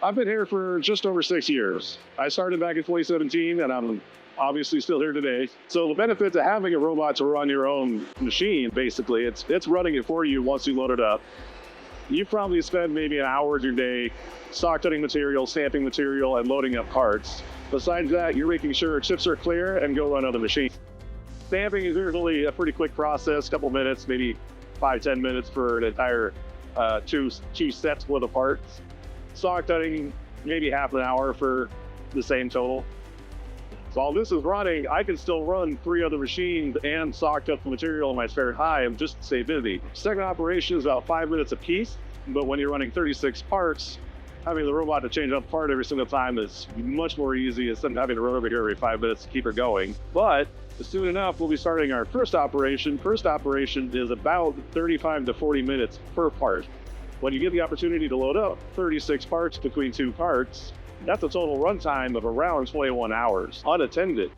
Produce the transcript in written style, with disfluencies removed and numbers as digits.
I've been here for just over 6 years. I started back in 2017, and I'm obviously still here today. So the benefit to having a robot to run your own machine, basically, it's running it for you once you load it up. You probably spend maybe an hour of your day stock cutting material, stamping material, and loading up parts. Besides that, you're making sure chips are clear and go run other machines. Stamping is usually a pretty quick process, couple minutes, maybe 5-10 minutes for an entire two sets worth of parts. Stock cutting, maybe half an hour for the same total. So while this is running, I can still run 3 other machines and stock cut the material in my spare time just to stay busy. Second operation is about 5 minutes a piece, but when you're running 36 parts, having the robot to change up part every single time is much more easy instead of having to run over here every 5 minutes to keep her going. But soon enough, we'll be starting our first operation. First operation is about 35 to 40 minutes per part. When you get the opportunity to load up 36 parts between 2 parts, that's a total runtime of around 21 hours, unattended.